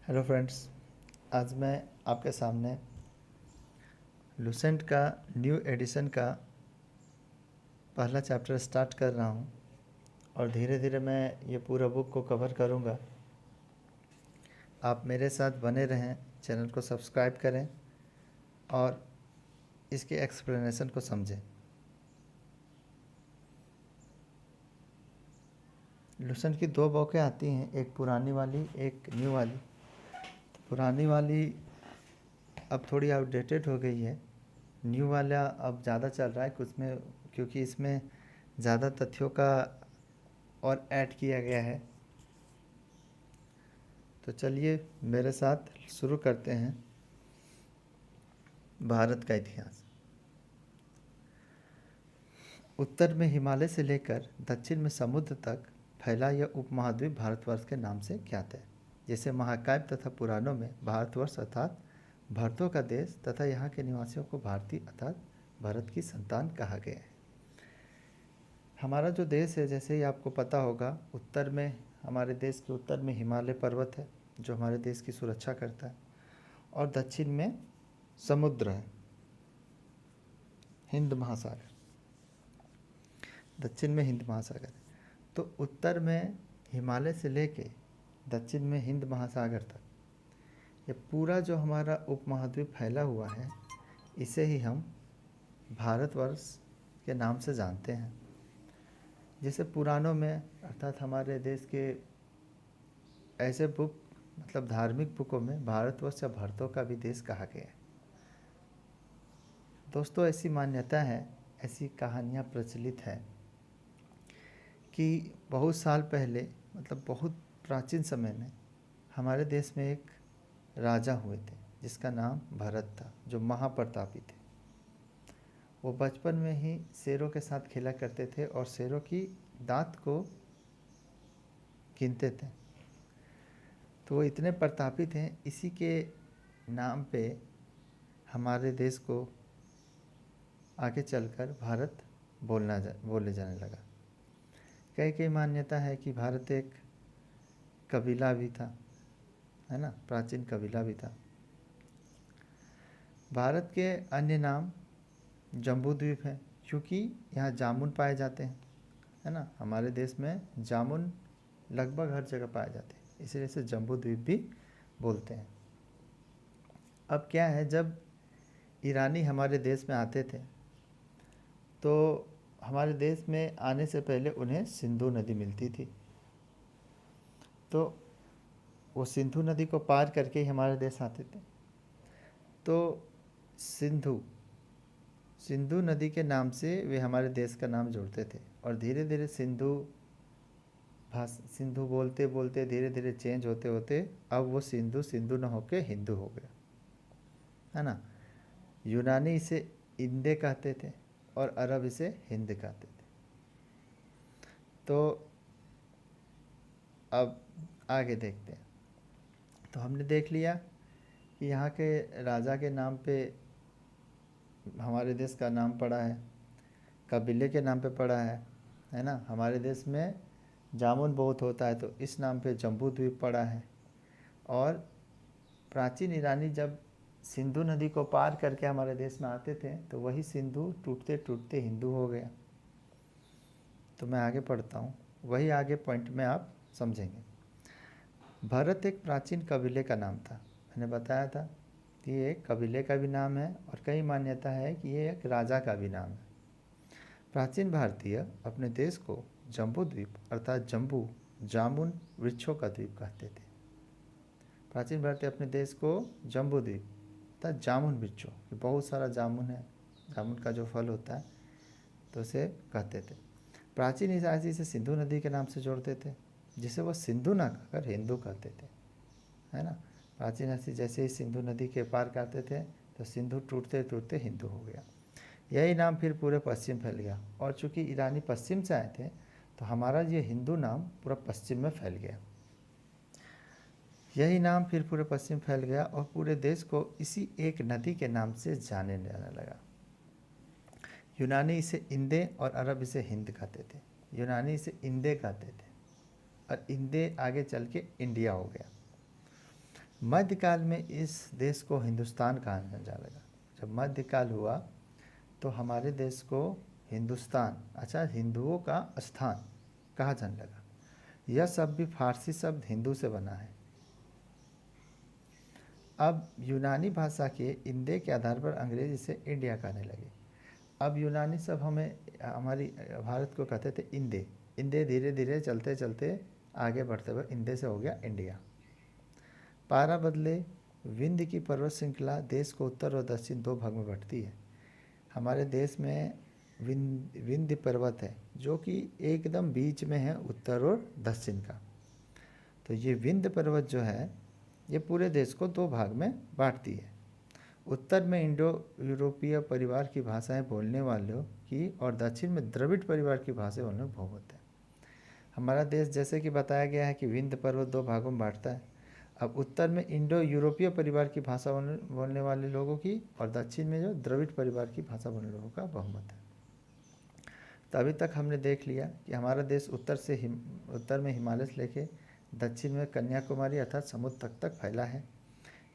Hello friends, आज मैं आपके सामने लुसेंट का न्यू एडिशन का पहला चैप्टर स्टार्ट कर रहा हूँ और धीरे धीरे मैं ये पूरा बुक को कवर करूँगा। आप मेरे साथ बने रहें, चैनल को सब्सक्राइब करें और इसके एक्सप्लेनेशन को समझें। लुसेंट की दो बुकें आती हैं, एक पुरानी वाली, एक न्यू वाली। तो पुरानी वाली अब थोड़ी आउटडेटेड हो गई है, न्यू वाला अब ज़्यादा चल रहा है कुछ में, क्योंकि इसमें ज़्यादा तथ्यों का और ऐड किया गया है। तो चलिए मेरे साथ शुरू करते हैं। भारत का इतिहास। उत्तर में हिमालय से लेकर दक्षिण में समुद्र तक फैला यह उपमहाद्वीप भारतवर्ष के नाम से ख्यात है। जैसे महाकाव्य तथा पुराणों में भारतवर्ष अर्थात भरतों का देश तथा यहाँ के निवासियों को भारतीय अर्थात भरत की संतान कहा गया है। हमारा जो देश है, जैसे ही आपको पता होगा, उत्तर में, हमारे देश के उत्तर में हिमालय पर्वत है जो हमारे देश की सुरक्षा करता है, और दक्षिण में समुद्र है, हिंद महासागर। दक्षिण में हिंद महासागर है। तो उत्तर में हिमालय से लेके दक्षिण में हिंद महासागर तक ये पूरा जो हमारा उपमहाद्वीप फैला हुआ है, इसे ही हम भारतवर्ष के नाम से जानते हैं। जैसे पुराणों में अर्थात हमारे देश के ऐसे बुक, मतलब धार्मिक बुकों में भारतवर्ष या भरतों का भी देश कहा गया है। दोस्तों, ऐसी मान्यता है, ऐसी कहानियाँ प्रचलित हैं कि बहुत साल पहले, मतलब बहुत प्राचीन समय में, हमारे देश में एक राजा हुए थे जिसका नाम भरत था, जो महाप्रतापी थे। वो बचपन में ही शेरों के साथ खेला करते थे और शेरों की दांत को गिनते थे। तो वो इतने प्रतापी थे, इसी के नाम पे हमारे देश को आगे चलकर भारत बोले जाने लगा। कई मान्यता है कि भारत एक कबीला भी था, है ना, प्राचीन कबीला भी था। भारत के अन्य नाम जम्बू द्वीप है, क्योंकि यहाँ जामुन पाए जाते हैं, है ना। हमारे देश में जामुन लगभग हर जगह पाए जाते हैं, इसलिए इसे जम्बू द्वीप भी बोलते हैं। अब क्या है, जब ईरानी हमारे देश में आते थे तो हमारे देश में आने से पहले उन्हें सिंधु नदी मिलती थी। तो वो सिंधु नदी को पार करके ही हमारे देश आते थे। तो सिंधु नदी के नाम से वे हमारे देश का नाम जोड़ते थे, और धीरे धीरे सिंधु बोलते बोलते धीरे धीरे चेंज होते होते अब वो सिंधु न होके हिंदू हो गया, है ना। यूनानी इसे इंदे कहते थे और अरब इसे हिंद कहते थे। तो अब आगे देखते हैं। तो हमने देख लिया कि यहाँ के राजा के नाम पे हमारे देश का नाम पड़ा है, कबीले के नाम पे पड़ा है ना। हमारे देश में जामुन बहुत होता है, तो इस नाम पे जम्बू द्वीप पड़ा है। और प्राचीन ईरानी जब सिंधु नदी को पार करके हमारे देश में आते थे तो वही सिंधु टूटते टूटते हिंदू हो गया। तो मैं आगे पढ़ता हूँ, वही आगे पॉइंट में आप समझेंगे। भरत एक प्राचीन कबीले का नाम था। मैंने बताया था कि ये एक कबीले का भी नाम है और कई मान्यता है कि ये एक राजा का भी नाम है। प्राचीन भारतीय अपने देश को जम्बू द्वीप अर्थात जम्बू जामुन वृक्षों का द्वीप कहते थे। प्राचीन भारतीय अपने देश को जम्बू द्वीप अर्थात जामुन वृक्षों, बहुत सारा जामुन है, जामुन का जो फल होता है, तो उसे कहते थे। प्राचीन इतिहास इसे सिंधु नदी के नाम से जोड़ते थे, जिसे वह सिंधु ना कहकर हिंदू कहते थे, है ना। प्राचीन ऐसी जैसे ही सिंधु नदी के पार करते थे तो सिंधु टूटते टूटते हिंदू हो गया। यही नाम फिर पूरे पश्चिम फैल गया, और चूँकि ईरानी पश्चिम से आए थे तो हमारा ये हिंदू नाम पूरा पश्चिम में फैल गया। यही नाम फिर पूरे पश्चिम फैल गया और पूरे देश को इसी एक नदी के नाम से जाने जाने लगा। यूनानी इसे इंदे और अरब इसे हिंद कहते थे। यूनानी इसे इंदे कहते थे और इंदे आगे चल के इंडिया हो गया। मध्यकाल में इस देश को हिंदुस्तान कहा जाने लगा। जब मध्यकाल हुआ तो हमारे देश को हिंदुस्तान, अच्छा, हिंदुओं का स्थान कहा जाने लगा। यह शब्द भी फारसी शब्द हिंदू से बना है। अब यूनानी भाषा के इंदे के आधार पर अंग्रेज इसे इंडिया कहने लगे। अब यूनानी सब हमें हमारी भारत को कहते थे इंदे। इंदे धीरे धीरे चलते चलते आगे बढ़ते हुए इंदे से हो गया इंडिया। पारा बदले विंध्य की पर्वत श्रृंखला देश को उत्तर और दक्षिण दो भाग में बंटती है। हमारे देश में विंध्य पर्वत है जो कि एकदम बीच में है उत्तर और दक्षिण का। तो ये विंध्य पर्वत जो है ये पूरे देश को दो भाग में बांटती है। उत्तर में इंडो यूरोपीय परिवार की भाषाएं बोलने वालों की और दक्षिण में द्रविड़ परिवार की भाषा बोलने में बहुमत है। हमारा देश जैसे कि बताया गया है कि विंध्य पर्वत दो भागों में बांटता है। अब उत्तर में इंडो यूरोपीय परिवार की भाषा बोलने वाले लोगों की और दक्षिण में जो द्रविड़ परिवार की भाषा बोलने लोगों का बहुमत है। तो अभी तक हमने देख लिया कि हमारा देश उत्तर में हिमालय से लेके दक्षिण में कन्याकुमारी अर्थात समुद्र तक फैला है।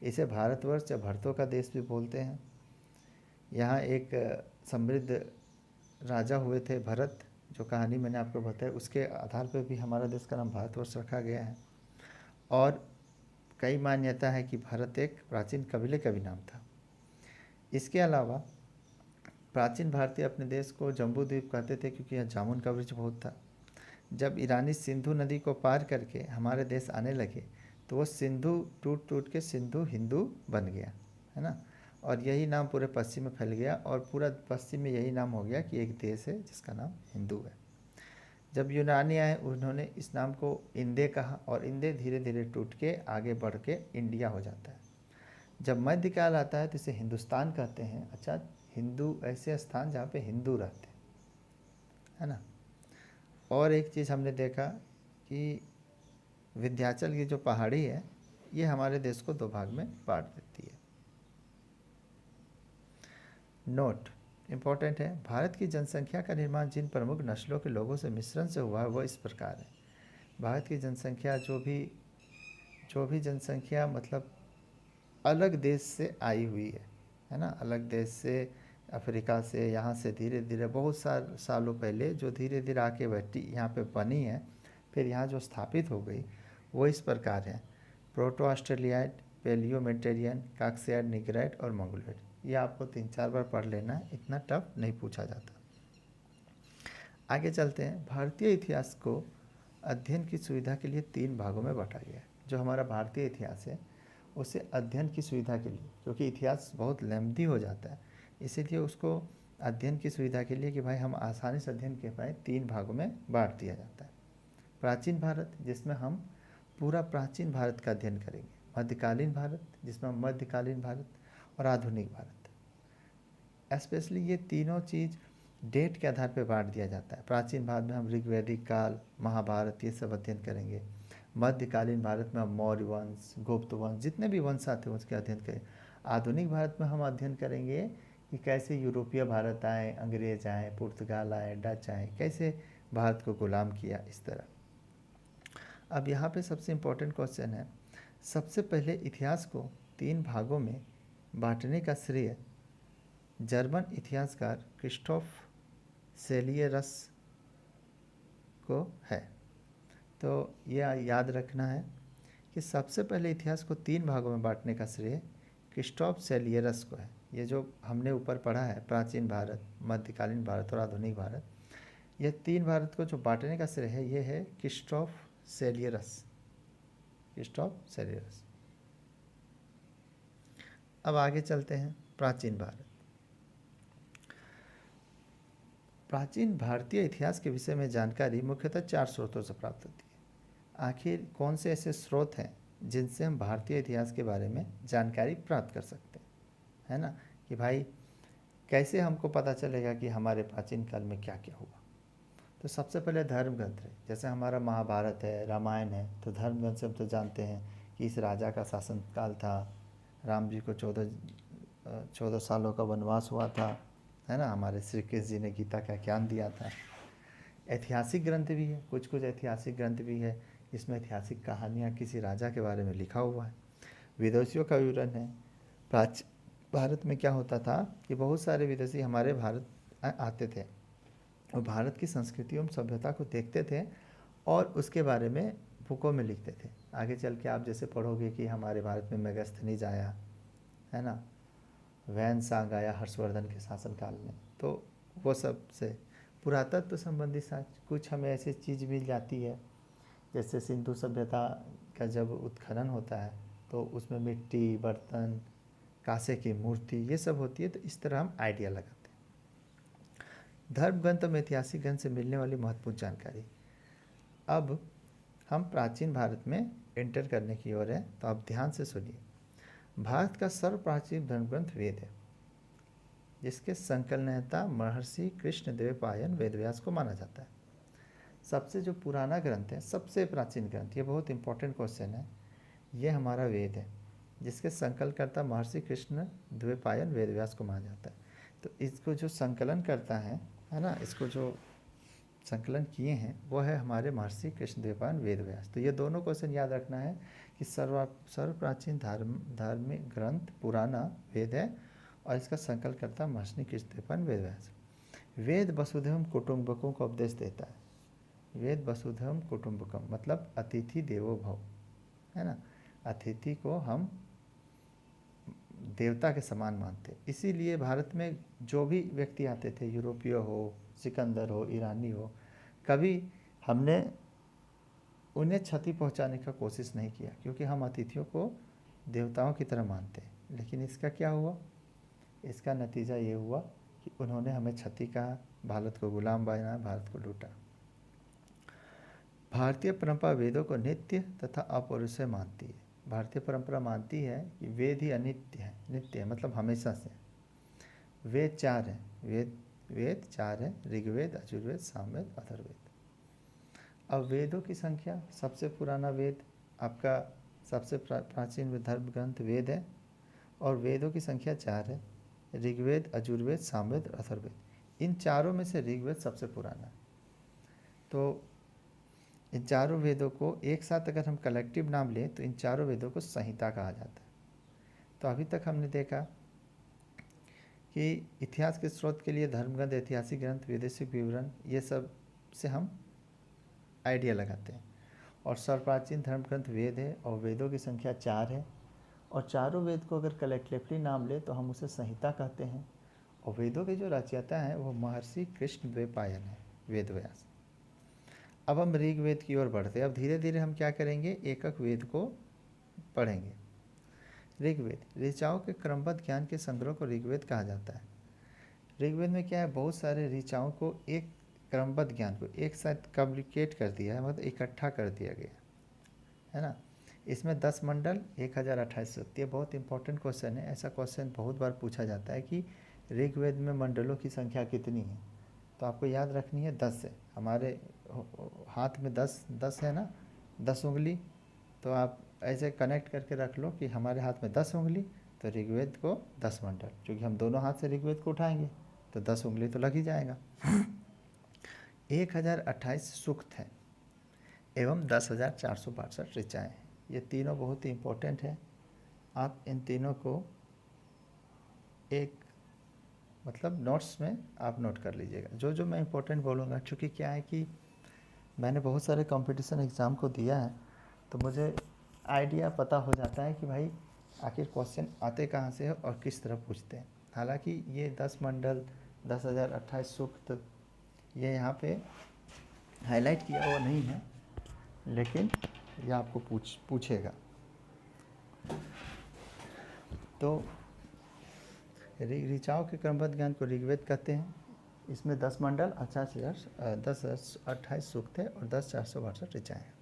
इसे भारतवर्ष या भरतों का देश भी बोलते हैं। यहाँ एक समृद्ध राजा हुए थे भरत, जो कहानी मैंने आपको बताई, उसके आधार पर भी हमारा देश का नाम भारतवर्ष रखा गया है। और कई मान्यता है कि भारत एक प्राचीन कबीले का भी नाम था। इसके अलावा प्राचीन भारतीय अपने देश को जम्बू द्वीप कहते थे क्योंकि यहाँ जामुन का वृक्ष बहुत था। जब ईरानी सिंधु नदी को पार करके हमारे देश आने लगे तो वो सिंधु टूट टूट के सिंधु हिंदू बन गया, है ना। और यही नाम पूरे पश्चिम में फैल गया और पूरा पश्चिम में यही नाम हो गया कि एक देश है जिसका नाम हिंदू है। जब यूनानी आए उन्होंने इस नाम को इंदे कहा और इंदे धीरे धीरे टूट के आगे बढ़ के इंडिया हो जाता है। जब मध्यकाल आता है तो इसे हिंदुस्तान कहते हैं। अच्छा, हिंदू ऐसे स्थान जहाँ पे हिंदू रहते हैं, है ना। और एक चीज़ हमने देखा कि विंध्याचल की जो पहाड़ी है ये हमारे देश को दो भाग में बांट देती है। नोट इम्पोर्टेंट है, भारत की जनसंख्या का निर्माण जिन प्रमुख नस्लों के लोगों से मिश्रण से हुआ है वह इस प्रकार है। भारत की जनसंख्या जो भी जनसंख्या मतलब अलग देश से आई हुई है ना, अलग देश से, अफ्रीका से, यहाँ से धीरे धीरे बहुत सालों पहले जो धीरे धीरे आके बैठी यहाँ पे बनी है, फिर यहाँ जो स्थापित हो गई वो इस प्रकार है। प्रोटो ऑस्ट्रेलियाइड, पेलियो मेडिटेरियन, काक्सियाड, निग्राइड और मंगोलोइड। ये आपको 3-4 बार पढ़ लेना है, इतना टफ नहीं पूछा जाता। आगे चलते हैं। भारतीय इतिहास को अध्ययन की सुविधा के लिए 3 भागों में बांटा गया है। जो हमारा भारतीय इतिहास है उसे अध्ययन की सुविधा के लिए, क्योंकि इतिहास बहुत लंबी हो जाता है, इसीलिए उसको अध्ययन की सुविधा के लिए कि भाई हम आसानी से अध्ययन कर पाएँ 3 भागों में बांट दिया जाता है। प्राचीन भारत, जिसमें हम पूरा प्राचीन भारत का अध्ययन करेंगे। मध्यकालीन भारत, जिसमें हम मध्यकालीन भारत, और आधुनिक भारत। स्पेशली ये तीनों चीज़ डेट के आधार पर बांट दिया जाता है। प्राचीन भारत में हम ऋग्वैदिक काल, महाभारत, ये सब अध्ययन करेंगे। मध्यकालीन भारत में हम मौर्य वंश, गुप्त वंश, जितने भी वंश आते हैं उसके अध्ययन करें। आधुनिक भारत में हम अध्ययन करेंगे कि कैसे यूरोपीय भारत आए, अंग्रेज आए, पुर्तगाल आए, डच आए, कैसे भारत को गुलाम किया, इस तरह। अब यहाँ पे सबसे इम्पोर्टेंट क्वेश्चन है, सबसे पहले इतिहास को 3 भागों में बांटने का श्रेय जर्मन इतिहासकार क्रिस्टोफ सेलियरस को है। तो यह याद रखना है कि सबसे पहले इतिहास को 3 भागों में बांटने का श्रेय क्रिस्टोफ सेलियरस को है। ये जो हमने ऊपर पढ़ा है, प्राचीन भारत, मध्यकालीन भारत और आधुनिक भारत, ये 3 भारत को जो बांटने का श्रेय है ये है क्रिस्टोफ सेलियरस। अब आगे चलते हैं। प्राचीन भारत। प्राचीन भारतीय इतिहास के विषय में जानकारी मुख्यतः 4 स्रोतों से प्राप्त होती है। आखिर कौन से ऐसे स्रोत हैं जिनसे हम भारतीय इतिहास के बारे में जानकारी प्राप्त कर सकते हैं, है ना, कि भाई कैसे हमको पता चलेगा कि हमारे प्राचीन काल में क्या क्या हुआ। तो सबसे पहले धर्म ग्रंथ है। जैसे हमारा महाभारत है, रामायण है, तो धर्म ग्रंथ से हम तो जानते हैं कि इस राजा का शासनकाल था, राम जी को 14 सालों का वनवास हुआ था, है ना। हमारे श्री कृष्ण जी ने गीता का ज्ञान दिया था। ऐतिहासिक ग्रंथ भी है, कुछ ऐतिहासिक ग्रंथ भी है जिसमें ऐतिहासिक कहानियाँ किसी राजा के बारे में लिखा हुआ है। विदेशियों का विवरण है। प्राचीन भारत में क्या होता था कि बहुत सारे विदेशी हमारे भारत आते थे और भारत की संस्कृति एवं सभ्यता को देखते थे और उसके बारे में बुकों में लिखते थे। आगे चल के आप जैसे पढ़ोगे कि हमारे भारत में मेगास्थनीज आया, है ना, वैन सांग आया हर्षवर्धन के शासनकाल में, तो वो सब से पुरातत्व संबंधी कुछ हमें ऐसी चीज़ मिल जाती है। जैसे सिंधु सभ्यता का जब उत्खनन होता है तो उसमें मिट्टी, बर्तन, कांसे की मूर्ति, ये सब होती है, तो इस तरह हम आइडिया लगाते हैं। धर्म ग्रंथ और ऐतिहासिक ग्रंथ से मिलने वाली महत्वपूर्ण जानकारी। अब हम प्राचीन भारत में एंटर करने की ओर है, तो आप ध्यान से सुनिए। भारत का सर्वप्राचीन धर्म ग्रंथ वेद है, जिसके संकलनकर्ता महर्षि कृष्णद्वैपायन वेदव्यास को माना जाता है। सबसे जो पुराना ग्रंथ है, सबसे प्राचीन ग्रंथ, ये बहुत इंपॉर्टेंट क्वेश्चन है, ये हमारा वेद है, जिसके संकलनकर्ता महर्षि कृष्णद्वैपायन वेदव्यास को माना जाता है। तो इसको जो संकलन करता है ना, इसको जो संकलन किए हैं वो है हमारे महर्षि कृष्णद्वैपायन वेदव्यास। तो ये दोनों क्वेश्चन याद रखना है कि सर्वप्राचीन धार्मिक ग्रंथ पुराना वेद है और इसका संकलनकर्ता महर्षि कृष्णद्वैपायन वेदव्यास। वेद वसुधैव कुटुंबकम को उपदेश देता है। वेद वसुधैव कुटुंबकम मतलब अतिथि देवो भव, है ना, अतिथि को हम देवता के समान मानते। इसीलिए भारत में जो भी व्यक्ति आते थे, यूरोपीय हो, सिकंदर हो, ईरानी हो, कभी हमने उन्हें क्षति पहुंचाने का कोशिश नहीं किया, क्योंकि हम अतिथियों को देवताओं की तरह मानते हैं। लेकिन इसका क्या हुआ? इसका नतीजा ये हुआ कि उन्होंने हमें क्षति कहा, भारत को गुलाम बनाया, भारत को लूटा। भारतीय परंपरा वेदों को नित्य तथा अपौरुषेय मानती है। भारतीय परंपरा मानती है कि वेद ही अनित्य है, नित्य है मतलब हमेशा से। वेद चार हैं, वेद चार है, ऋग्वेद, यजुर्वेद, सामवेद, अथर्ववेद। अब वेदों की संख्या, सबसे पुराना वेद आपका, सबसे प्राचीन धर्म ग्रंथ वेद है और वेदों की संख्या चार है, ऋग्वेद, यजुर्वेद, सामवेद, अथर्ववेद। इन चारों में से ऋग्वेद सबसे पुराना है। तो इन चारों वेदों को एक साथ अगर हम कलेक्टिव नाम लें तो इन चारों वेदों को संहिता कहा जाता है। तो अभी तक हमने देखा कि इतिहास के स्रोत के लिए धर्मग्रंथ, ऐतिहासिक ग्रंथ, वैदेशिक विवरण, ये सब से हम आइडिया लगाते हैं। और सर्वप्राचीन धर्म ग्रंथ वेद है और वेदों की संख्या चार है और चारों वेद को अगर कलेक्टिवली नाम ले तो हम उसे संहिता कहते हैं। और वेदों के जो रचयिता हैं वो महर्षि कृष्णद्वैपायन है, वेदव्यास। अब हम ऋग्वेद की ओर बढ़ते हैं। अब धीरे धीरे हम क्या करेंगे, एक एक वेद को पढ़ेंगे। ऋग्वेद, ऋचाओं के क्रमबद्ध ज्ञान के संग्रह को ऋग्वेद कहा जाता है। ऋग्वेद में क्या है, बहुत सारे ऋचाओं को, एक क्रमबद्ध ज्ञान को एक साथ कम्युनिकेट कर दिया है, मतलब इकट्ठा कर दिया गया है ना। इसमें 10 मंडल, 1028 सूक्त। ये बहुत इंपॉर्टेंट क्वेश्चन है। ऐसा क्वेश्चन बहुत बार पूछा जाता है कि ऋग्वेद में मंडलों की संख्या कितनी है, तो आपको याद रखनी है 10 है। हमारे हाथ में 10 है ना, 10 उंगली, तो आप ऐसे कनेक्ट करके रख लो कि हमारे हाथ में 10 उंगली, तो ऋग्वेद को 10 मंडल, क्योंकि हम दोनों हाथ से ऋग्वेद को उठाएंगे तो 10 उंगली तो लग ही जाएगा। 1028 सूक्त हैं एवं 10,462 ऋचाएँ हैं। ये तीनों बहुत ही इम्पोर्टेंट है। आप इन तीनों को एक मतलब नोट्स में आप नोट कर लीजिएगा, जो जो मैं इम्पोर्टेंट बोलूँगा। क्योंकि क्या है कि मैंने बहुत सारे कंपटीशन एग्ज़ाम को दिया है, तो मुझे आइडिया पता हो जाता है कि भाई आखिर क्वेश्चन आते कहाँ से है और किस तरह पूछते हैं। हालांकि ये 10 मंडल, 10,028 सूक्त, ये यहाँ पे हाईलाइट किया हुआ नहीं है, लेकिन ये आपको पूछेगा। तो ऋचाओं के क्रमबद्ध ज्ञान को ऋग्वेद कहते हैं। इसमें 10 मंडल, 10,28 सूक्त है और 10,462 ऋचाएँ हैं।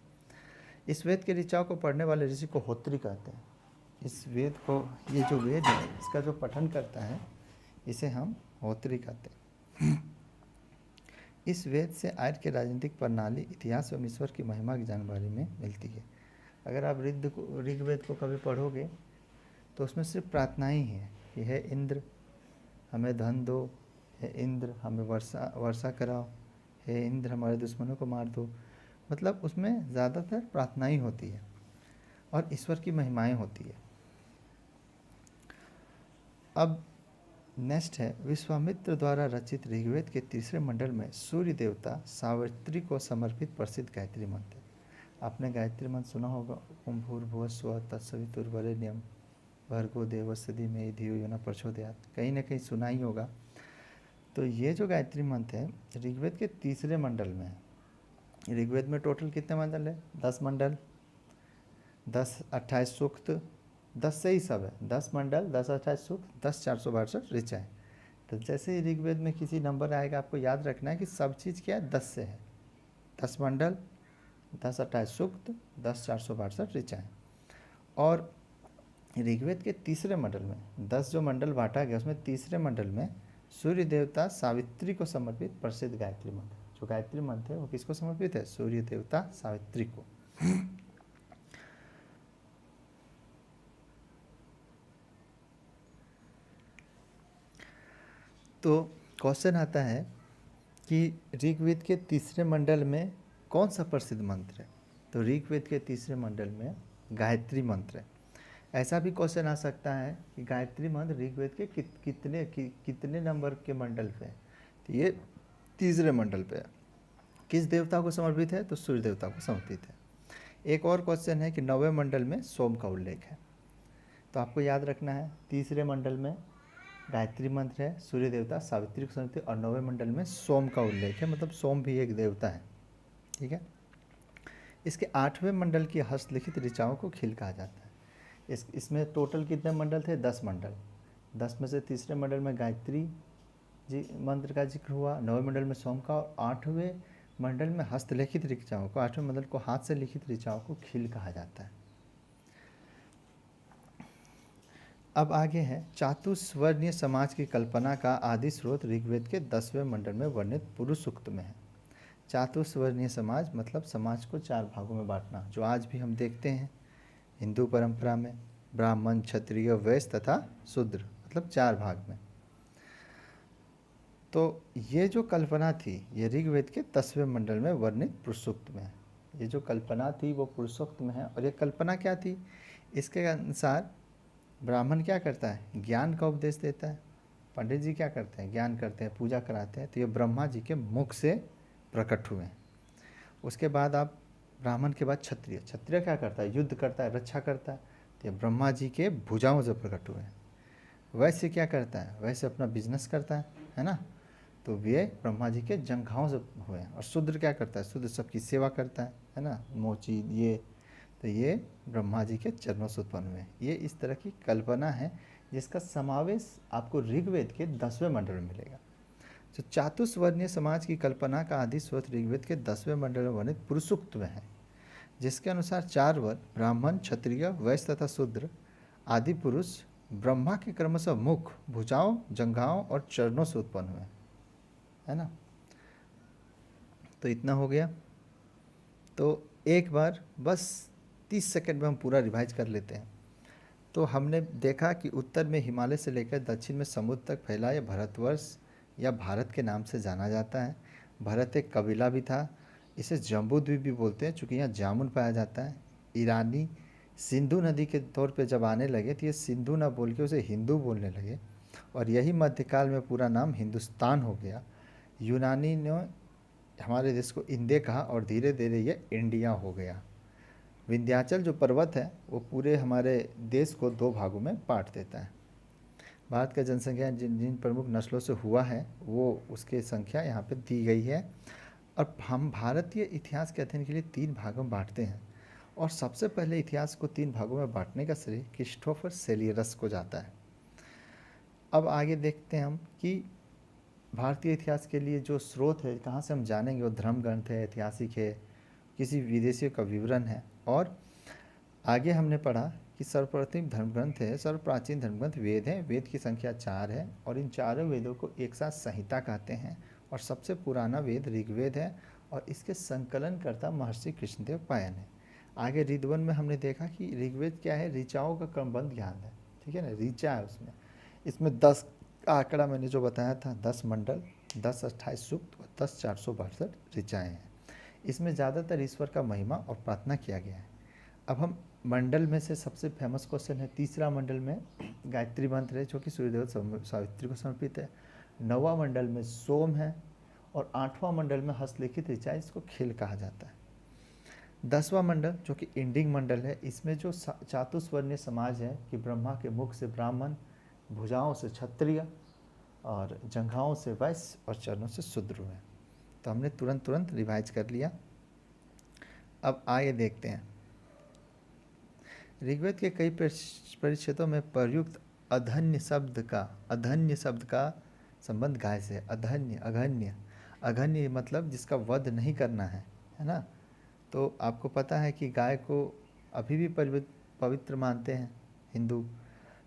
इस वेद के ऋचाओं को पढ़ने वाले ऋषि को होत्री कहते हैं। इस वेद को, ये जो वेद है इसका जो पठन करता है इसे हम होत्री कहते हैं। इस वेद से आर्य के राजनीतिक प्रणाली, इतिहास एवं ईश्वर की महिमा की जानकारी में मिलती है। अगर आप ऋग्वेद को कभी पढ़ोगे तो उसमें सिर्फ प्रार्थनाएं ही हैं कि हे इंद्र हमें धन दो, हे इंद्र हमें वर्षा कराओ, हे इंद्र हमारे दुश्मनों को मार दो। मतलब उसमें ज़्यादातर प्रार्थनाएं होती है और ईश्वर की महिमाएं होती है। अब नेक्स्ट है, विश्वामित्र द्वारा रचित ऋग्वेद के तीसरे मंडल में सूर्य देवता सावित्री को समर्पित प्रसिद्ध गायत्री मंत्र है। आपने गायत्री मंत्र सुना होगा, ओम भूर्भुवस्सुवः तत्सवितुर्वरेण्यं भर्गो देवस्य धीमहि धियो यो न प्रचोदयात्, कहीं ना कहीं सुना ही होगा। तो ये जो गायत्री मंत्र है ऋग्वेद के तीसरे मंडल में है। ऋग्वेद में टोटल कितने मंडल है? 10 मंडल, 10 28 सूक्त, 10 से ही सब है। 10 मंडल, 10 28 सूक्त, 10 462 ऋचाएँ। तो जैसे ही ऋग्वेद में किसी नंबर आएगा आपको याद रखना है कि सब चीज़ क्या है, 10 से है। 10 मंडल, 10 28 सूक्त, 10 462 ऋचाएँ। और ऋग्वेद के तीसरे मंडल में 10 जो मंडल बांटा गया उसमें तीसरे मंडल में सूर्य देवता सावित्री को समर्पित प्रसिद्ध गायत्री मंत्र। जो गायत्री मंत्र है वो किसको समर्पित है? सूर्य देवता सावित्री को। तो क्वेश्चन आता है कि ऋग्वेद के तीसरे मंडल में कौन सा प्रसिद्ध मंत्र है? तो ऋग्वेद के तीसरे मंडल में गायत्री मंत्र है। ऐसा भी क्वेश्चन आ सकता है कि गायत्री मंत्र ऋग्वेद के कितने नंबर के मंडल पे है? तो ये तीसरे मंडल पे है। किस देवता को समर्पित है? तो सूर्य देवता को समर्पित है। एक और क्वेश्चन है कि 9वें मंडल में सोम का उल्लेख है। तो आपको याद रखना है तीसरे मंडल में गायत्री मंत्र है, सूर्य देवता सावित्री को समर्पित, और 9वें मंडल में सोम का उल्लेख है, मतलब सोम भी एक देवता है। ठीक है। इसके 8वें मंडल की हस्तलिखित ऋचाओं को खिल कहा जाता है। इसमें टोटल कितने मंडल थे? 10 मंडल। 10 में से तीसरे मंडल में गायत्री जी मंत्र का जिक्र हुआ, 9वें मंडल में सोम का, और 8वें मंडल में हस्तलिखित ऋचाओं को, 8वें मंडल को हाथ से लिखित ऋचाओं को खिल कहा जाता है। अब आगे है, चातुस्वर्णीय समाज की कल्पना का आदि स्रोत ऋग्वेद के 10वें मंडल में वर्णित पुरुष सूक्त में है। चातुस्वर्णीय समाज मतलब समाज को 4 भागों में बांटना, जो आज भी हम देखते हैं हिंदू परंपरा में, ब्राह्मण, क्षत्रिय, वैश्य तथा शूद्र, मतलब 4 भाग में। तो ये जो कल्पना थी ये ऋग्वेद के 10वें मंडल में वर्णित पुरुष सूक्त में है। ये जो कल्पना थी वो पुरुष सूक्त में है। और ये कल्पना क्या थी? इसके अनुसार ब्राह्मण क्या करता है? ज्ञान का उपदेश देता है। पंडित जी क्या करते हैं? ज्ञान करते हैं, पूजा कराते हैं। तो ये ब्रह्मा जी के मुख से प्रकट हुए हैं। उसके बाद आप ब्राह्मण के बाद क्षत्रिय, क्षत्रिय क्या करता है? युद्ध करता है, रक्षा करता है। तो ये ब्रह्मा जी के भुजाओं से प्रकट हुए हैं। वैश्य क्या करता है? वैश्य अपना बिजनेस करता है ना, तो ये ब्रह्मा जी के जंघाओं से हुए हैं। और शूद्र क्या करता है? शूद्र सबकी सेवा करता है ना, मोची ये, तो ये ब्रह्मा जी के चरणों से उत्पन्न हुए। ये इस तरह की कल्पना है जिसका समावेश आपको ऋग्वेद के 10वें मंडल में मिलेगा। तो चातुस्वर्णीय समाज की कल्पना का आदि स्रोत ऋग्वेद के 10वें मंडल में वर्णित पुरुष सूक्त में है, जिसके अनुसार 4 वर्ण ब्राह्मण, क्षत्रिय, वैश्य तथा शूद्र आदि पुरुष ब्रह्मा के क्रमशः मुख, भुजाओं, जंघाओं और चरणों से उत्पन्न हुए, है ना। तो इतना हो गया। तो एक बार बस 30 सेकंड में हम पूरा रिवाइज कर लेते हैं। तो हमने देखा कि उत्तर में हिमालय से लेकर दक्षिण में समुद्र तक फैला यह भारतवर्ष या भारत के नाम से जाना जाता है। भारत एक कबीला भी था। इसे जम्बूद्वीप भी बोलते हैं चूँकि यहाँ जामुन पाया जाता है। ईरानी सिंधु नदी के तौर पे जब आने लगे तो ये सिंधु ना बोल के उसे हिंदू बोलने लगे, और यही मध्यकाल में पूरा नाम हिंदुस्तान हो गया। यूनानी ने हमारे देश को इंडिया कहा और धीरे धीरे ये इंडिया हो गया। विंध्याचल जो पर्वत है वो पूरे हमारे देश को 2 भागों में बांट देता है। भारत का जनसंख्या जिन जिन प्रमुख नस्लों से हुआ है वो उसकी संख्या यहाँ पे दी गई है। और हम भारतीय इतिहास के अध्ययन के लिए 3 भागों में बांटते हैं, और सबसे पहले इतिहास को 3 भागों में बांटने का श्रेय क्रिस्टोफर सेलियरस को जाता है। अब आगे देखते हैं हम कि भारतीय इतिहास के लिए जो स्रोत है कहाँ से हम जानेंगे, वो धर्म ग्रंथ है, ऐतिहासिक है, किसी विदेशी का विवरण है। और आगे हमने पढ़ा कि सर्वप्रथम धर्म ग्रंथ है, सर्वप्राचीन धर्म ग्रंथ वेद है। वेद की संख्या 4 है और इन चारों वेदों को एक साथ संहिता कहते हैं। और सबसे पुराना वेद ऋग्वेद है और इसके संकलनकर्ता महर्षि कृष्णदेव पायन है। आगे ऋग्वेद में हमने देखा कि ऋग्वेद क्या है, ऋचाओं का क्रमबद्ध ज्ञान है। ठीक है ना, ऋचा है उसमें। इसमें 10 आंकड़ा मैंने जो बताया था, 10 मंडल, 10 28 सूक्त और 10 462 ऋचाएँ हैं। इसमें ज़्यादातर ईश्वर का महिमा और प्रार्थना किया गया है। अब हम मंडल में से सबसे फेमस क्वेश्चन है। तीसरा मंडल में गायत्री मंत्र है जो कि सूर्यदेव सावित्री को समर्पित है। 9वां मंडल में सोम है और 8वां मंडल में हस्तलिखित ऋचा, इसको खेल कहा जाता है। 10वां मंडल जो कि एंडिंग मंडल है, इसमें जो चातुस्वर्णीय समाज है कि ब्रह्मा के मुख से ब्राह्मण, भुजाओं से क्षत्रिय और जंघाओं से वैश्य और चरणों से शूद्र है। तो हमने तुरंत रिवाइज कर लिया। अब आगे देखते हैं। ऋग्वेद के कई परिच्छेदों में प्रयुक्त अधन्य शब्द का संबंध गाय से। अधन्य, अघन्य। अघन्य मतलब जिसका वध नहीं करना है ना। तो आपको पता है कि गाय को अभी भी पवित्र मानते हैं हिंदू,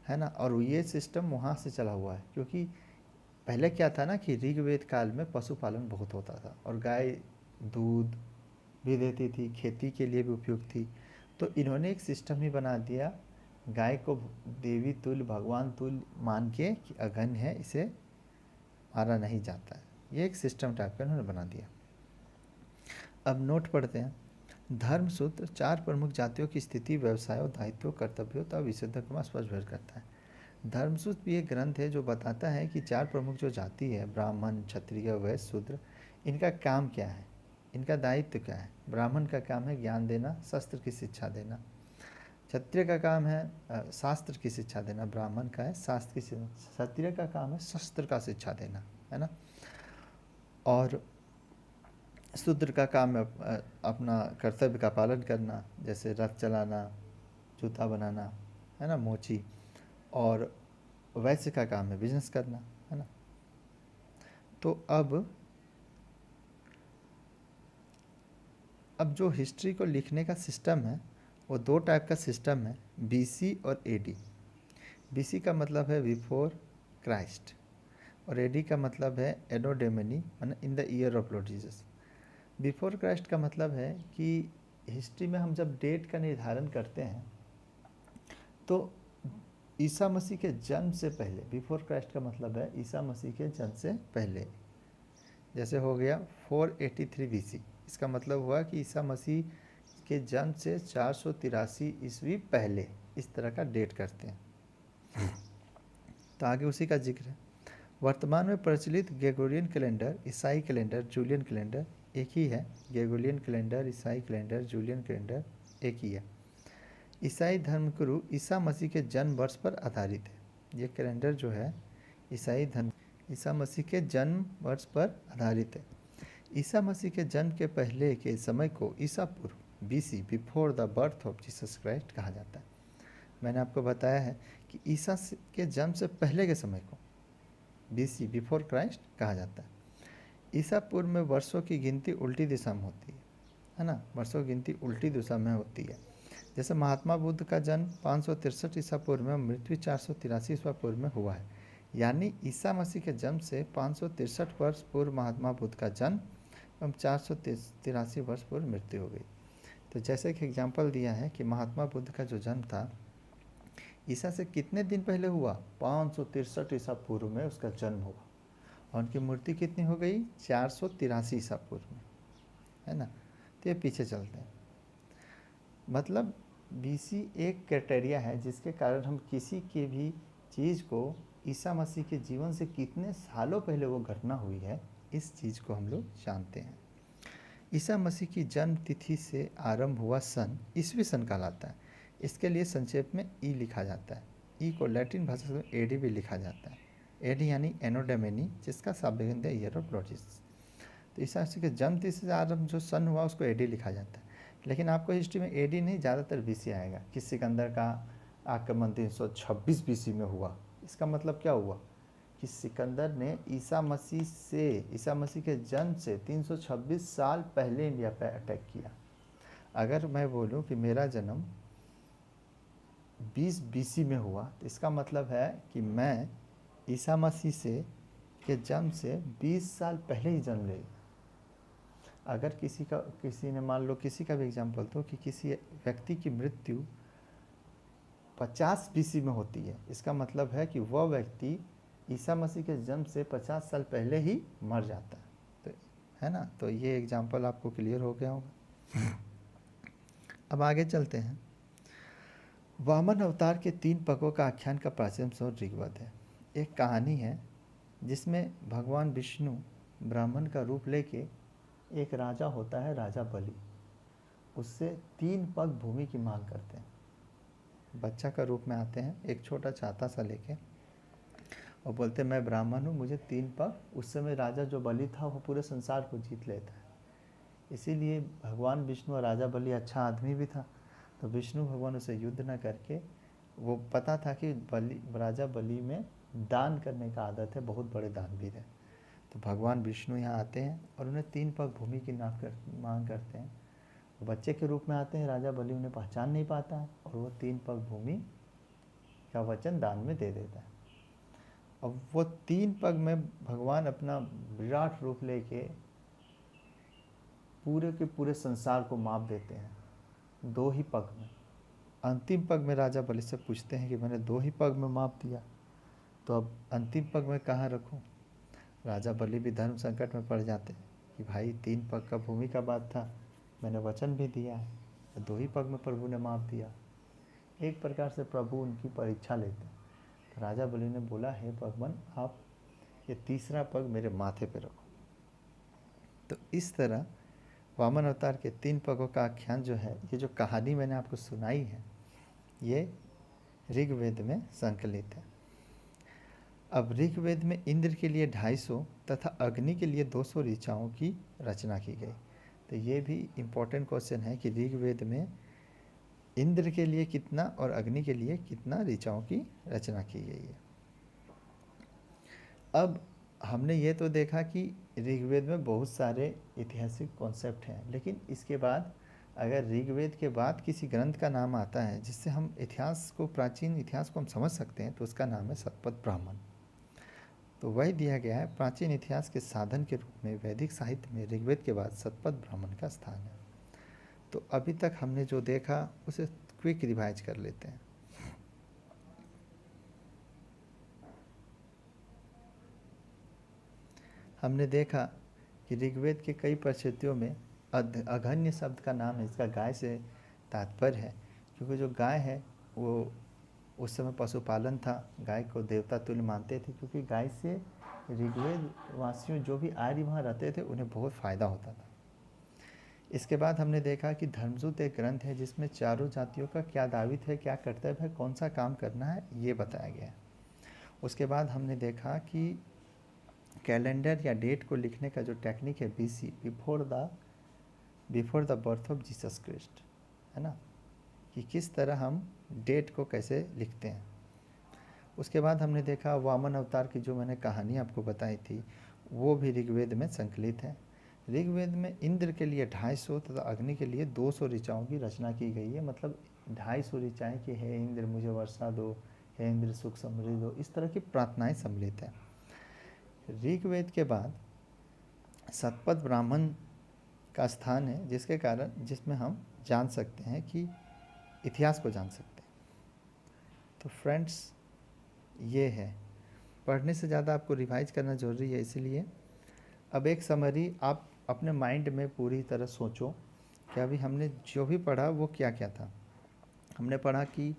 है ना। और ये सिस्टम वहाँ से चला हुआ है, क्योंकि पहले क्या था ना कि ऋग्वेद काल में पशुपालन बहुत होता था और गाय दूध भी देती थी, खेती के लिए भी उपयुक्त थी। तो इन्होंने एक सिस्टम ही बना दिया, गाय को देवी तुल्य, भगवान तुल्य मान के कि अघन्य है, इसे मारा नहीं जाता है। ये एक सिस्टम टाइप का इन्होंने बना दिया। अब नोट पढ़ते हैं। धर्मसूत्र 4 प्रमुख जातियों की स्थिति, व्यवसायों, दायित्वों, कर्तव्यों तथा विशुद्ध को स्पष्ट भेद करता है। धर्मसूत्र भी एक ग्रंथ है जो बताता है कि 4 प्रमुख जो जाति है, ब्राह्मण, क्षत्रिय, वैश्य, शूद्र, इनका काम क्या है, इनका दायित्व क्या है। ब्राह्मण का काम है ज्ञान देना, शस्त्र की शिक्षा देना। क्षत्रिय का काम है शास्त्र की शिक्षा देना, ब्राह्मण का है शास्त्र की शिक्षा। क्षत्रिय का काम है शस्त्र का शिक्षा देना, है ना। और शूद्र का काम है अपना कर्तव्य का पालन करना, जैसे रथ चलाना, जूता बनाना, है ना, मोची। और वैश्य का काम है बिजनेस करना, है ना। तो अब जो हिस्ट्री को लिखने का सिस्टम है वो 2 टाइप का सिस्टम है, बीसी और एडी। बीसी का मतलब है बिफोर क्राइस्ट और एडी का मतलब है एनो डोमिनी, मतलब in the year of Lord Jesus. Before Christ का मतलब है कि हिस्ट्री में हम जब डेट का निर्धारण करते हैं तो ईसा मसीह के जन्म से पहले, बिफोर क्राइस्ट का मतलब है ईसा मसीह के जन्म से पहले। जैसे हो गया 483 बीसी, इसका मतलब हुआ कि ईसा मसीह के जन्म से 483 ईस्वी पहले, इस तरह का डेट करते हैं। तो आगे उसी का जिक्र है। वर्तमान में प्रचलित ग्रेगोरियन कैलेंडर, ईसाई कैलेंडर, जूलियन कैलेंडर एक ही है। ग्रेगोरियन कैलेंडर, ईसाई कैलेंडर, जूलियन कैलेंडर एक ही है। ईसाई धर्मगुरु ईसा मसीह के जन्म वर्ष पर आधारित है। ये कैलेंडर जो है ईसा मसीह के जन्म वर्ष पर आधारित है। ईसा मसीह के जन्म के पहले के समय को ईसा पूर्व, BC, before the birth of Jesus Christ कहा जाता है। मैंने आपको बताया है कि ईसा के जन्म से पहले के समय को बीसी, बिफोर क्राइस्ट कहा जाता है। ईसा पूर्व में वर्षों की गिनती उल्टी दिशा में होती है ना। वर्षों की गिनती उल्टी दिशा में होती है। जैसे महात्मा बुद्ध का जन्म 563 ईसा पूर्व में, मृत्यु 483 ईसा पूर्व में हुआ है। यानी ईसा मसीह के जन्म से 563 वर्ष पूर्व महात्मा बुद्ध का जन्म एवं 483 वर्ष पूर्व मृत्यु हो गई। तो जैसे कि एग्जाम्पल दिया है कि महात्मा बुद्ध का जो जन्म था ईसा से कितने दिन पहले हुआ, 563 ईसा पूर्व में उसका जन्म हुआ और उनकी मृत्यु कितनी हो गई, 483 ईसा पूर्व में, है ना। तो ये पीछे चलते हैं। मतलब बीसी एक क्राइटेरिया है जिसके कारण हम किसी के भी चीज़ को ईसा मसीह के जीवन से कितने सालों पहले वो घटना हुई है, इस चीज़ को हम लोग जानते हैं। ईसा मसीह की जन्म तिथि से आरंभ हुआ सन ईसवी सन कहलाता है। इसके लिए संक्षेप में ई लिखा जाता है। ई को लैटिन भाषा में एडी भी लिखा जाता है। एडी यानी एनो डोमिनी, जिसका शाब्दिक है ईयर ऑफ लॉर्ड जीसस। तो ईसा मसीह के जन्म तिथि से आरंभ जो सन हुआ उसको एडी लिखा जाता है। लेकिन आपको हिस्ट्री में एडी नहीं, ज़्यादातर बीसी आएगा कि सिकंदर का आक्रमण 326 बीसी में हुआ। इसका मतलब क्या हुआ कि सिकंदर ने ईसा मसीह के जन्म से 326 साल पहले इंडिया पर अटैक किया। अगर मैं बोलूं कि मेरा जन्म 20 बीसी में हुआ तो इसका मतलब है कि मैं ईसा मसीह के जन्म से 20 साल पहले ही जन्म ले। अगर किसी ने मान लो किसी का भी एग्जाम्पल दो कि किसी व्यक्ति की मृत्यु 50 बीसी में होती है, इसका मतलब है कि वह व्यक्ति ईसा मसीह के जन्म से 50 साल पहले ही मर जाता है। तो है ना। तो ये एग्जाम्पल आपको क्लियर हो गया होगा। अब आगे चलते हैं। वामन अवतार के 3 पगों का आख्यान का प्राचीन स्रोत ऋग्वेद है। एक कहानी है जिसमें भगवान विष्णु ब्राह्मण का रूप लेके, एक राजा होता है राजा बलि, उससे 3 पग भूमि की मांग करते हैं। बच्चा का रूप में आते हैं, एक छोटा छाता सा लेके, और बोलते हैं मैं ब्राह्मण हूँ, मुझे 3 पग। उस समय राजा जो बलि था वो पूरे संसार को जीत लेता है। इसीलिए भगवान विष्णु और राजा बलि अच्छा आदमी भी था, तो विष्णु भगवान उसे युद्ध न करके, वो पता था कि राजा बलि में दान करने का आदत है, बहुत बड़े दानवीर है। तो भगवान विष्णु यहाँ आते हैं और उन्हें 3 पग भूमि की मांग करते हैं। बच्चे के रूप में आते हैं, राजा बलि उन्हें पहचान नहीं पाता है और वो 3 पग भूमि का वचन दान में दे देता है। अब वो 3 पग में भगवान अपना विराट रूप लेके पूरे के पूरे संसार को माप देते हैं 2 ही पग में। अंतिम पग में राजा बलि से पूछते हैं कि मैंने 2 ही पग में माप दिया, तो अब अंतिम पग में कहाँ रखूं? राजा बलि भी धर्म संकट में पड़ जाते हैं कि भाई 3 पग का भूमि का बात था, मैंने वचन भी दिया है, 2 ही पग में प्रभु ने माप दिया। एक प्रकार से प्रभु उनकी परीक्षा लेते हैं। तो राजा बलि ने बोला, हे भगवान, आप ये 3रा पग मेरे माथे पे रखो। तो इस तरह वामन अवतार के 3 पगों का आख्यान जो है, ये जो कहानी मैंने आपको सुनाई है, ये ऋग्वेद में संकलित है। अब ऋग्वेद में इंद्र के लिए 250 तथा अग्नि के लिए 200 ऋचाओं की रचना की गई। तो ये भी इम्पोर्टेंट क्वेश्चन है कि ऋग्वेद में इंद्र के लिए कितना और अग्नि के लिए कितना ऋचाओं की रचना की गई है। अब हमने ये तो देखा कि ऋग्वेद में बहुत सारे ऐतिहासिक कॉन्सेप्ट हैं, लेकिन इसके बाद अगर ऋग्वेद के बाद किसी ग्रंथ का नाम आता है जिससे हम इतिहास को, प्राचीन इतिहास को हम समझ सकते हैं, तो उसका नाम है शतपथ ब्राह्मण। तो वही दिया गया है, प्राचीन इतिहास के साधन के रूप में वैदिक साहित्य में ऋग्वेद के बाद शतपथ ब्राह्मण का स्थान है। तो अभी तक हमने जो देखा उसे क्विक रिवाइज कर लेते हैं। हमने देखा कि ऋग्वेद के कई परिस्थितियों में अघन्य शब्द का नाम है, इसका गाय से तात्पर्य है, क्योंकि जो गाय है वो उस समय पशुपालन था, गाय को देवता तुल्य मानते थे, क्योंकि गाय से ऋग्वेद वासियों जो भी आर्य वहाँ रहते थे उन्हें बहुत फ़ायदा होता था। इसके बाद हमने देखा कि धर्मसूत्र एक ग्रंथ है जिसमें चारों जातियों का क्या दायित्व है, क्या कर्तव्य है, कौन सा काम करना है, ये बताया गया है। उसके बाद हमने देखा कि कैलेंडर या डेट को लिखने का जो टेक्निक है, BC, before the birth of Jesus Christ, है ना, कि किस तरह हम डेट को कैसे लिखते हैं। उसके बाद हमने देखा वामन अवतार की जो मैंने कहानी आपको बताई थी, वो भी ऋग्वेद में संकलित है। ऋग्वेद में इंद्र के लिए 250 तथा अग्नि के लिए 200 ऋचाओं की रचना की गई है। मतलब 250 ऋचाएँ कि हे इंद्र मुझे वर्षा दो, हे इंद्र सुख समृद्धि दो, इस तरह की प्रार्थनाएं सम्मिलित हैं। ऋग्वेद के बाद शतपथ ब्राह्मण का स्थान है, जिसमें हम जान सकते हैं कि इतिहास को जान सकते हैं। तो फ्रेंड्स, ये है, पढ़ने से ज़्यादा आपको रिवाइज करना ज़रूरी है। इसीलिए अब एक समरी आप अपने माइंड में पूरी तरह सोचो कि अभी हमने जो भी पढ़ा वो क्या क्या था। हमने पढ़ा कि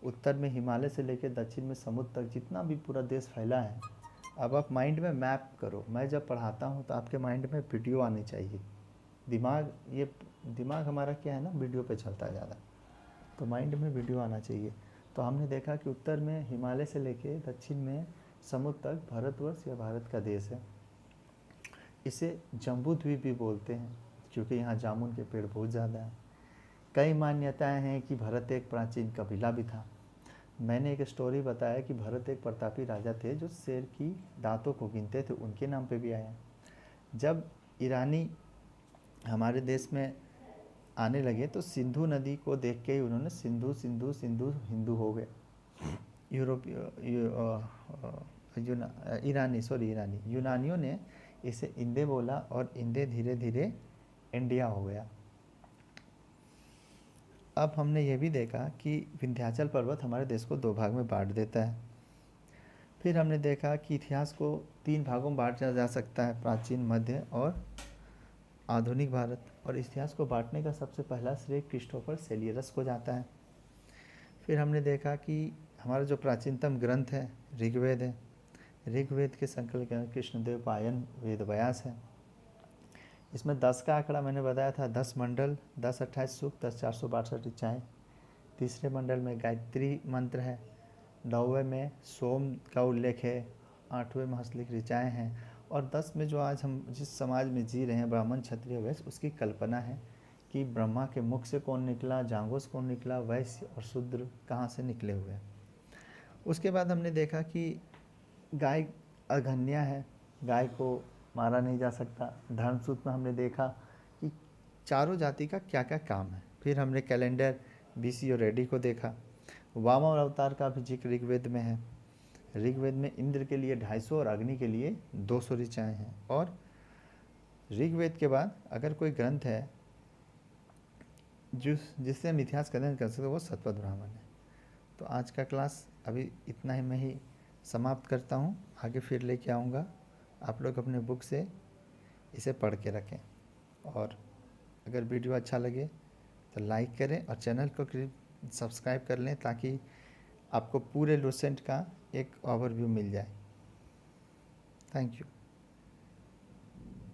उत्तर में हिमालय से लेकर दक्षिण में समुद्र तक जितना भी पूरा देश फैला है, अब आप माइंड में मैप करो। मैं जब पढ़ाता हूँ तो आपके माइंड में वीडियो आनी चाहिए। दिमाग हमारा क्या है ना, वीडियो पे चलता है ज़्यादा, तो माइंड में वीडियो आना चाहिए। तो हमने देखा कि उत्तर में हिमालय से लेके दक्षिण में समुद्र तक भारतवर्ष या भारत का देश है। इसे जम्बू द्वीप भी बोलते हैं क्योंकि यहाँ जामुन के पेड़ बहुत ज़्यादा हैं। कई मान्यताएं हैं कि भरत एक प्राचीन कबीला भी था। मैंने एक स्टोरी बताया कि भरत एक प्रतापी राजा थे जो शेर की दांतों को गिनते थे, उनके नाम पे भी आया। जब ईरानी हमारे देश में आने लगे तो सिंधु नदी को देख के ही उन्होंने सिंधु सिंधु सिंधु हिंदू हो गए। यूनानियों ने इसे इंदे बोला और इंदे धीरे धीरे इंडिया हो गया। अब हमने ये भी देखा कि विंध्याचल पर्वत हमारे देश को 2 भाग में बांट देता है। फिर हमने देखा कि इतिहास को 3 भागों में बांटा जा सकता है, प्राचीन, मध्य और आधुनिक भारत। और इतिहास को बांटने का सबसे पहला श्रेय क्रिस्टोफर सेलियरस को जाता है। फिर हमने देखा कि हमारा जो प्राचीनतम ग्रंथ है ऋग्वेद है। ऋग्वेद के संकल्प कृष्णदेव पायन वेद व्यास है। इसमें 10 का आंकड़ा मैंने बताया था, 10 मंडल, 10 28 सूक्त, 10 462 ऋचाएँ। तीसरे मंडल में गायत्री मंत्र है, 9वें में सोम का उल्लेख है, 8वें में हस्तलिखित ऋचाएँ हैं, और 10 में जो आज हम जिस समाज में जी रहे हैं ब्राह्मण क्षत्रिय वैश्य, उसकी कल्पना है कि ब्रह्मा के मुख से कौन निकला, जांघों से कौन निकला, वैश्य और शूद्र कहाँ से निकले हुए हैं। उसके बाद हमने देखा कि गाय अघन्या है, गाय को मारा नहीं जा सकता। धर्मसूत्र में हमने देखा कि चारों जाति का क्या क्या काम है। फिर हमने कैलेंडर बीसी और रेडी को देखा। वामन अवतार का भी जिक्र ऋग्वेद में है। ऋग्वेद में इंद्र के लिए 250 और अग्नि के लिए 200 ऋचाएँ हैं। और ऋग्वेद के बाद अगर कोई ग्रंथ है जिससे हम इतिहास का अध्ययन कर सकते वो सतपथ ब्राह्मण है। तो आज का क्लास अभी इतना ही मैं ही समाप्त करता हूँ, आगे फिर लेके आऊँगा। आप लोग अपने बुक से इसे पढ़ के रखें, और अगर वीडियो अच्छा लगे तो लाइक करें और चैनल को सब्सक्राइब कर लें ताकि आपको पूरे लुसेंट का एक ओवरव्यू मिल जाए। Thank you.